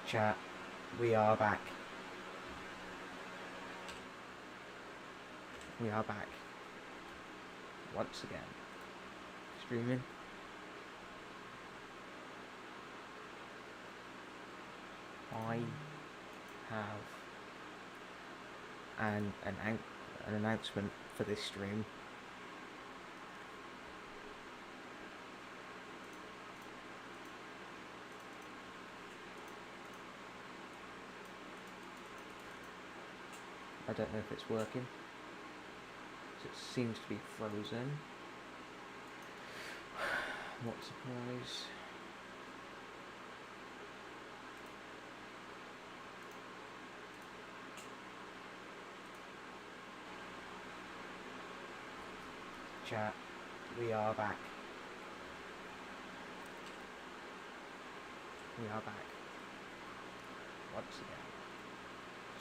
Chat, we are back. We are back. Once again. Streaming. I have an announcement for this stream. I don't know if it's working. It seems to be frozen. What a surprise. Chat, we are back. We are back. Once again.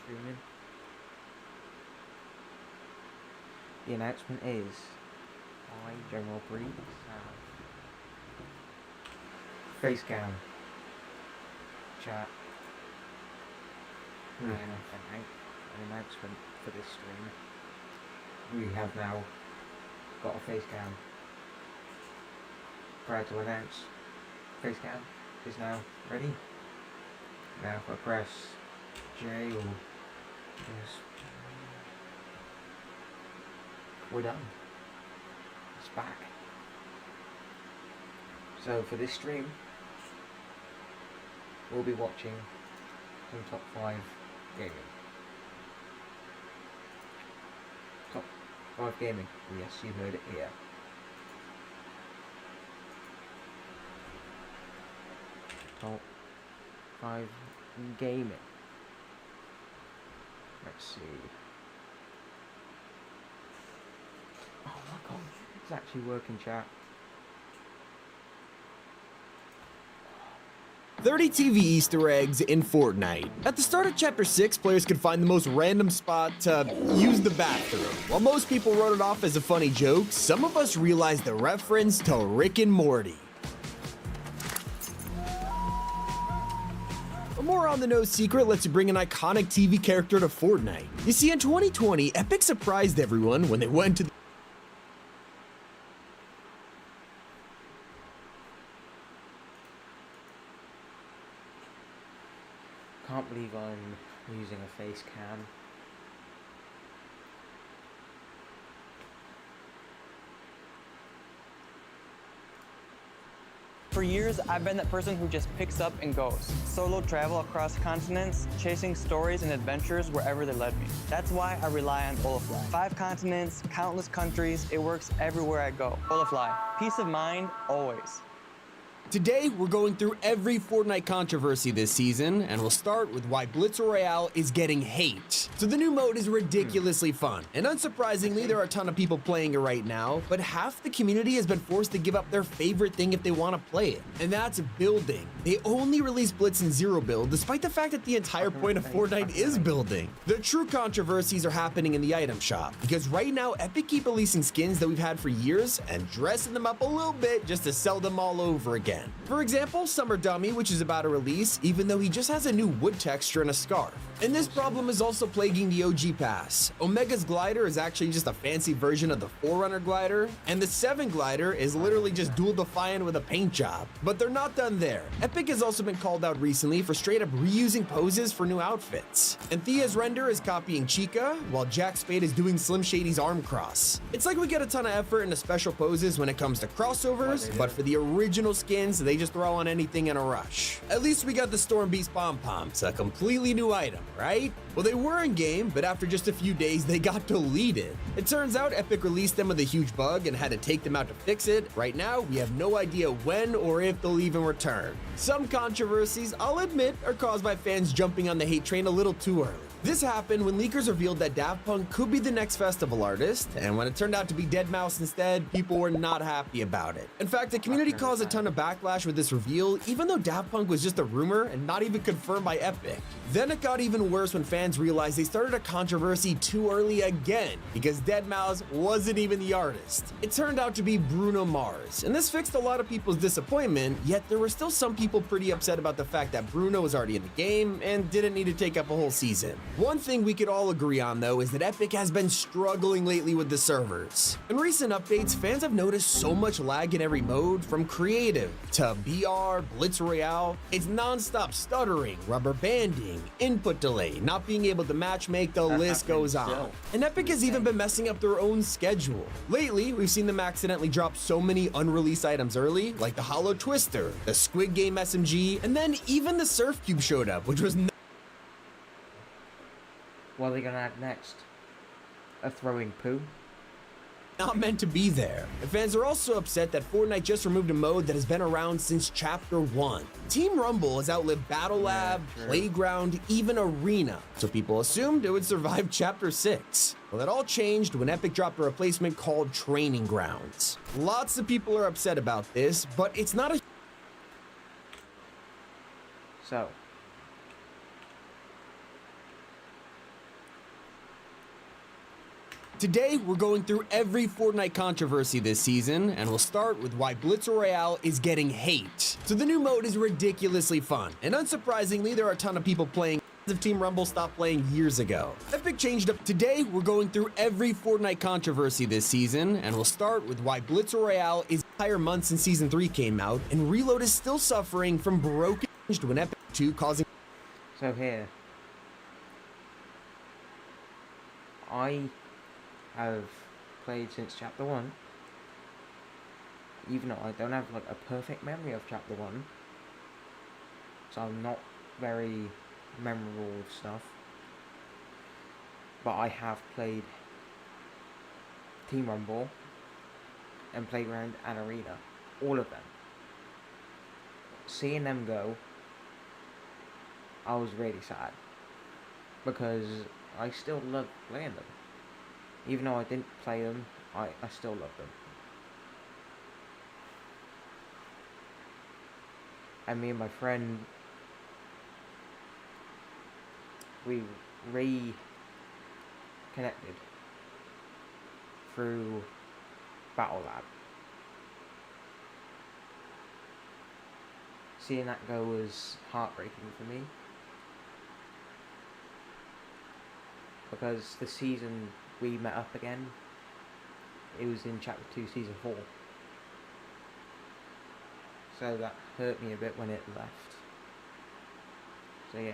Streaming. The announcement is, I, General Breeze, have face cam, chat, and an announcement for this stream. We have now got a face cam. Proud to announce, face cam is now ready. Now if I press J or just, we're done. It's back. So for this stream, we'll be watching some top 5 gaming. Top 5 gaming. Yes, you heard it here. Top 5 gaming. Let's see. Oh my god, it's actually working, chat. 30 TV Easter eggs in Fortnite. At the start of Chapter 6, players could find the most random spot to use the bathroom. While most people wrote it off as a funny joke, some of us realized the reference to Rick and Morty. A more on-the-nose secret lets you bring an iconic TV character to Fortnite. You see, in 2020, Epic surprised everyone when they went to the Can't believe I'm using a face cam. For years, I've been that person who just picks up and goes. Solo travel across continents, chasing stories and adventures wherever they led me. That's why I rely on Olafly. 5 continents, countless countries, it works everywhere I go. Olafly, peace of mind, always. Today, we're going through every Fortnite controversy this season, and we'll start with why Blitz Royale is getting hate. So the new mode is ridiculously fun, and unsurprisingly, there are a ton of people playing it right now, but half the community has been forced to give up their favorite thing if they want to play it, and that's building. They only release Blitz in Zero Build, despite the fact that the entire point of Fortnite is building. The true controversies are happening in the item shop, because right now, Epic keep releasing skins that we've had for years and dressing them up a little bit just to sell them all over again. For example, Summer Dummy, which is about to release, even though he just has a new wood texture and a scarf. And this problem is also plaguing the OG pass. Omega's glider is actually just a fancy version of the Forerunner glider, and the 7 glider is literally just Dual Defiant with a paint job. But they're not done there. Epic has also been called out recently for straight up reusing poses for new outfits. And Thea's render is copying Chica, while Jack Spade is doing Slim Shady's arm cross. It's like we get a ton of effort into special poses when it comes to crossovers, but for the original skins, they just throw on anything in a rush. At least we got the Storm Beast pom-poms, a completely new item, right? Well, they were in game, but after just a few days, they got deleted. It turns out Epic released them with a huge bug and had to take them out to fix it. Right now, we have no idea when or if they'll even return. Some controversies, I'll admit, are caused by fans jumping on the hate train a little too early. This happened when leakers revealed that Daft Punk could be the next festival artist, and when it turned out to be Deadmau5 instead, people were not happy about it. In fact, the community caused a ton of backlash with this reveal, even though Daft Punk was just a rumor and not even confirmed by Epic. Then it got even worse when fans realized they started a controversy too early again, because Deadmau5 wasn't even the artist. It turned out to be Bruno Mars, and this fixed a lot of people's disappointment, yet there were still some people pretty upset about the fact that Bruno was already in the game and didn't need to take up a whole season. One thing we could all agree on though is that Epic has been struggling lately with the servers. In recent updates, fans have noticed so much lag in every mode, from creative to BR, Blitz Royale. It's non-stop stuttering, rubber banding, input delay, not being able to matchmake, the list goes on. And Epic has even been messing up their own schedule. Lately, we've seen them accidentally drop so many unreleased items early, like the Hollow Twister, the Squid Game SMG, and then even the Surf Cube showed up, which was What are they gonna add next? A throwing poo? not meant to be there. And fans are also upset that Fortnite just removed a mode that has been around since Chapter 1. Team Rumble has outlived Battle Lab, Playground, even Arena, so people assumed it would survive Chapter 6. Well, that all changed when Epic dropped a replacement called Training Grounds. Lots of people are upset about this, but it's not a So, Today, we're going through every Fortnite controversy this season, and we'll start with why Blitz Royale is getting hate. So the new mode is ridiculously fun, and unsurprisingly, there are a ton of people playing if Team Rumble stopped playing years ago. Epic changed up. Today, we're going through every Fortnite controversy this season, and we'll start with why Blitz Royale is entire months since Season 3 came out, and Reload is still suffering from broken when Epic 2 causing. so here. I have played since Chapter 1. Even though I don't have like a perfect memory of Chapter 1. So I'm not very memorable with stuff. But I have played Team Rumble and Playground and Arena. All of them. Seeing them go, I was really sad. Because I still love playing them. Even though I didn't play them, I still love them. And me and my friend, we reconnected through Battle Lab. Seeing that go was heartbreaking for me. Because the season we met up again, it was in Chapter 2, Season 4. So that hurt me a bit when it left. So yeah.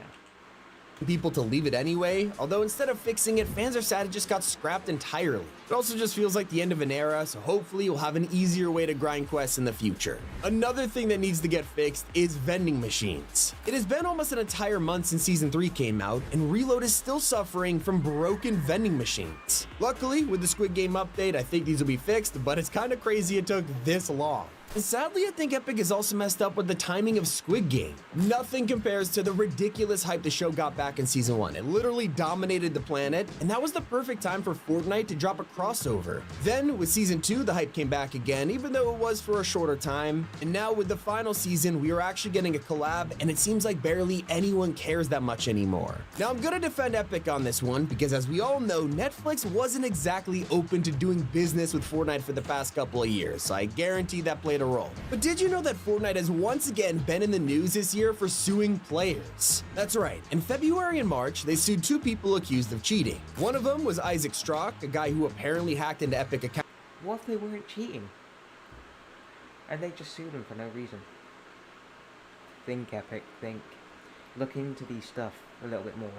People to leave it anyway, although instead of fixing it, fans are sad it just got scrapped entirely. It also just feels like the end of an era, so hopefully you'll have an easier way to grind quests in the future. Another thing that needs to get fixed is vending machines. It has been almost an entire month since Season 3 came out, and Reload is still suffering from broken vending machines. Luckily, with the Squid Game update, I think these will be fixed, but it's kind of crazy it took this long. And sadly, I think Epic is also messed up with the timing of Squid Game. Nothing compares to the ridiculous hype the show got back in Season 1. It literally dominated the planet, and that was the perfect time for Fortnite to drop a crossover. Then, with Season 2, the hype came back again, even though it was for a shorter time. And now, with the final season, we are actually getting a collab, and it seems like barely anyone cares that much anymore. Now, I'm gonna defend Epic on this one, because as we all know, Netflix wasn't exactly open to doing business with Fortnite for the past couple of years, so I guarantee that played a role. But did you know that Fortnite has once again been in the news this year for suing players? That's right. In February and March, they sued two people accused of cheating. One of them was Isaac Strock, a guy who apparently hacked into Epic accounts. What if they weren't cheating? And they just sued him for no reason? Think, Epic, think. Look into these stuff a little bit more.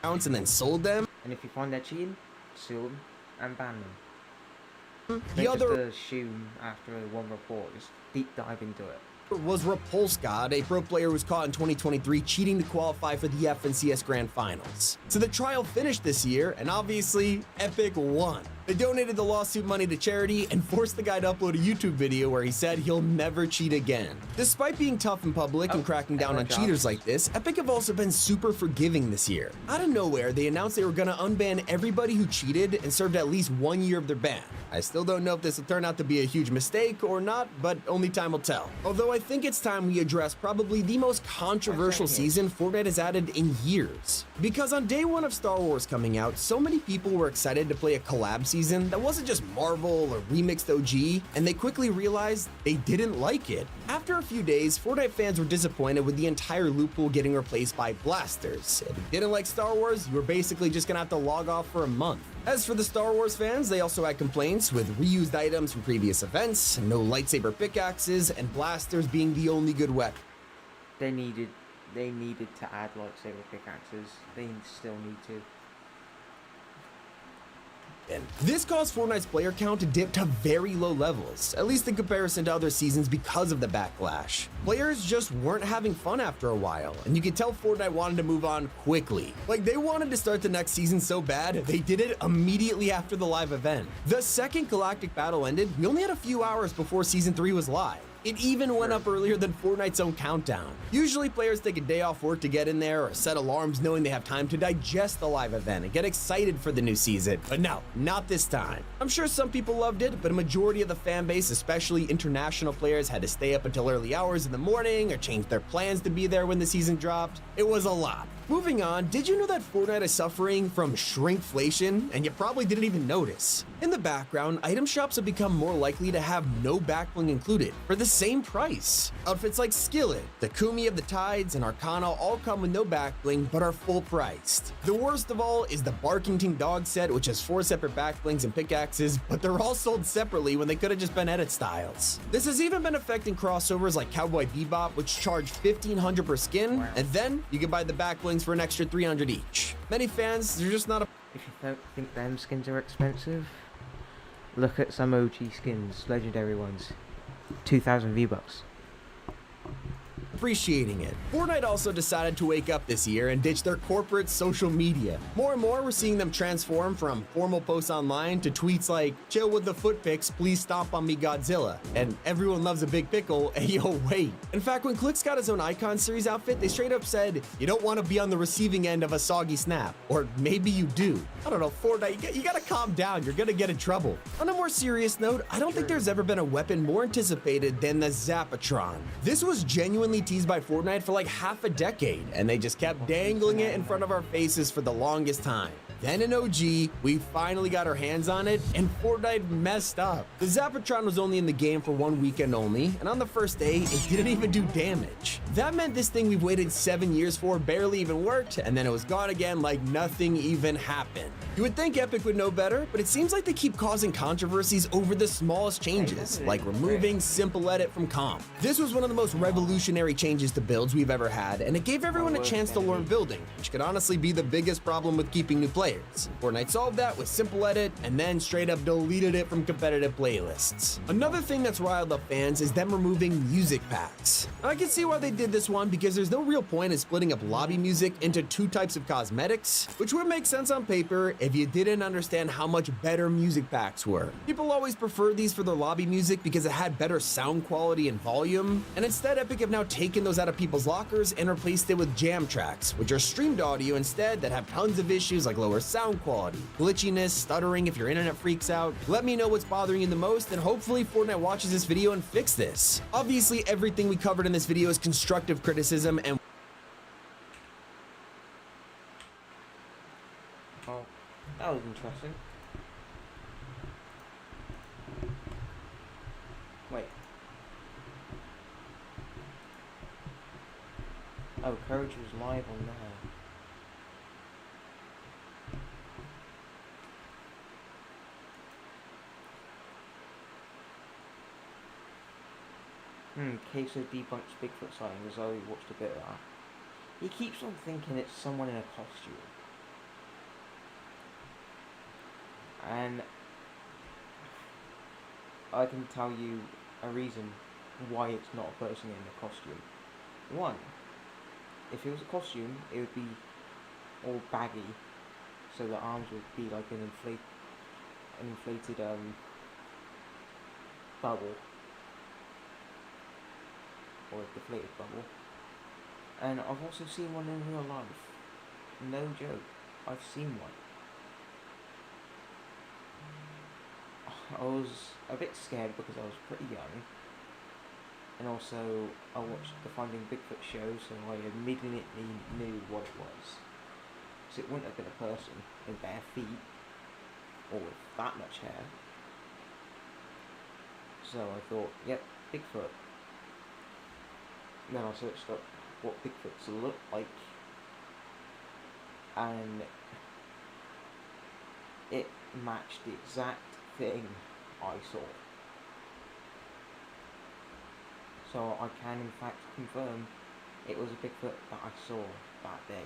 And then sold them. And if you find they're cheating, sue them and ban them. The Don't other just assume after one report, just deep dive into it. was Repulsgod, a pro player who was caught in 2023 cheating to qualify for the FNCS Grand Finals. So the trial finished this year, and obviously, Epic won. They donated the lawsuit money to charity and forced the guy to upload a YouTube video where he said he'll never cheat again. Despite being tough in public and cracking down on cheaters like this, Epic have also been super forgiving this year. Out of nowhere, they announced they were gonna unban everybody who cheated and served at least 1 year of their ban. I still don't know if this will turn out to be a huge mistake or not, but only time will tell. Although I think it's time we address probably the most controversial season Fortnite has added in years. Because on day one of Star Wars coming out, so many people were excited to play a collab season that wasn't just Marvel or remixed OG, and they quickly realized they didn't like it. After a few days, Fortnite fans were disappointed with the entire loot pool getting replaced by blasters. If you didn't like Star Wars, you were basically just gonna have to log off for a month. As for the Star Wars fans, they also had complaints with reused items from previous events, no lightsaber pickaxes, and blasters being the only good weapon. They needed to add lightsaber pickaxes. They still need to. This caused Fortnite's player count to dip to very low levels, at least in comparison to other seasons because of the backlash. Players just weren't having fun after a while, and you could tell Fortnite wanted to move on quickly. Like, they wanted to start the next season so bad, they did it immediately after the live event. The second Galactic Battle ended, we only had a few hours before Season 3 was live. It even went up earlier than Fortnite's own countdown. Usually players take a day off work to get in there or set alarms knowing they have time to digest the live event and get excited for the new season, but no, not this time. I'm sure some people loved it, but a majority of the fan base, especially international players, had to stay up until early hours in the morning or change their plans to be there when the season dropped. It was a lot. Moving on, did you know that Fortnite is suffering from shrinkflation? And you probably didn't even notice. In the background, item shops have become more likely to have no backbling included for the same price. Outfits like Skillet, the Kumi of the Tides, and Arcana all come with no backbling but are full priced. The worst of all is the Barkington Dog set, which has 4 separate backblings and pickaxes, but they're all sold separately when they could have just been edit styles. This has even been affecting crossovers like Cowboy Bebop, which charge $1,500 per skin, and then you can buy the backblings for an extra $300 each. Many fans, they're just not a. If you don't think them skins are expensive, look at some OG skins, legendary ones. 2,000 V-Bucks. Appreciating it. Fortnite also decided to wake up this year and ditch their corporate social media. More and more, we're seeing them transform from formal posts online to tweets like, "Chill with the foot pics, please stomp on me Godzilla," and "Everyone loves a big pickle, and yo, wait." In fact, when Clix got his own Icon series outfit, they straight up said, "You don't want to be on the receiving end of a soggy snap." Or maybe you do. I don't know, Fortnite, you gotta calm down, you're gonna get in trouble. On a more serious note, I don't think there's ever been a weapon more anticipated than the Zapatron. This was genuinely teased by Fortnite for like half a decade, and they just kept dangling it in front of our faces for the longest time. Then in OG, we finally got our hands on it, and Fortnite messed up. The Zapatron was only in the game for 1 weekend only, and on the first day, it didn't even do damage. That meant this thing we've waited 7 years for barely even worked, and then it was gone again like nothing even happened. You would think Epic would know better, but it seems like they keep causing controversies over the smallest changes, like removing Simple Edit from comp. This was one of the most revolutionary changes to builds we've ever had, and it gave everyone a chance to learn building, which could honestly be the biggest problem with keeping new players. Fortnite solved that with Simple Edit, and then straight up deleted it from competitive playlists. Another thing that's riled up fans is them removing music packs. I can see why they did this one, because there's no real point in splitting up lobby music into 2 types of cosmetics, which would make sense on paper if you didn't understand how much better music packs were. People always preferred these for their lobby music because it had better sound quality and volume, and instead Epic have now taken those out of people's lockers and replaced it with jam tracks, which are streamed audio instead that have tons of issues like lower sound quality, glitchiness, stuttering if your internet freaks out. Let me know what's bothering you the most, and hopefully Fortnite watches this video and fix this. Obviously, everything we covered in this video is constructive criticism, and Oh, that was interesting. Wait. Oh, Courage was live on there. Queso debunks Bigfoot sighting. Zoe watched a bit of that. He keeps on thinking it's someone in a costume. And I can tell you a reason why it's not a person in a costume. One, if it was a costume, it would be all baggy, so the arms would be like an inflated bubble, or a deflated bubble. And I've also seen one in real life. No joke, I've seen one. I was a bit scared because I was pretty young, and also I watched the Finding Bigfoot show, so I immediately knew what it was. So it wouldn't have been a person in bare feet, or with that much hair. So I thought, yep, Bigfoot. Then I searched up what Bigfoots look like, and it matched the exact thing I saw. So I can in fact confirm it was a Bigfoot that I saw that day.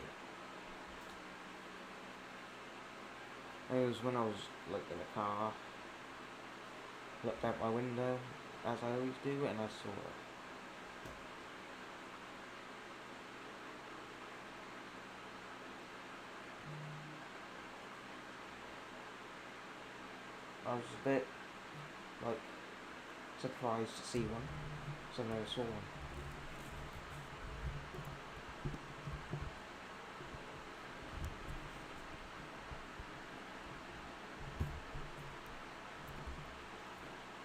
It was when I was like in a car, looked out my window as I always do, and I saw it. I was a bit like surprised to see one, so I never saw one.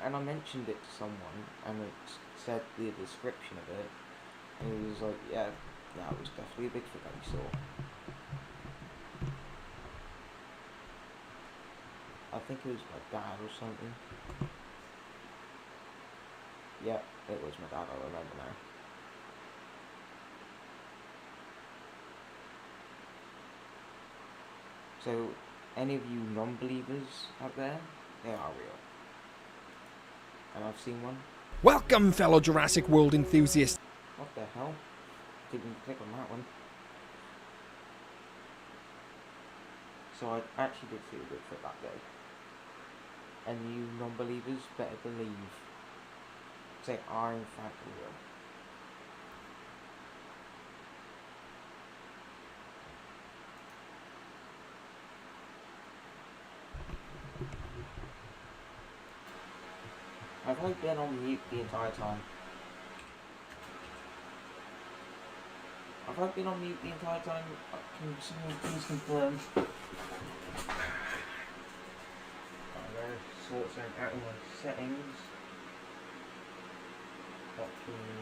And I mentioned it to someone, and it said the description of it, and he was like, yeah, that was definitely a Bigfoot that he saw. I think it was my dad or something. Yeah, it was my dad, I remember now. So, any of you non-believers out there, they are real. And I've seen one. Welcome, fellow Jurassic World enthusiasts. What the hell? Didn't click on that one. So I actually did see a Bigfoot that day. And you non-believers better believe they are in fact real. Have I been on mute the entire time? Have I been on mute the entire time? Can someone please confirm? I'm going to sort something out in my settings.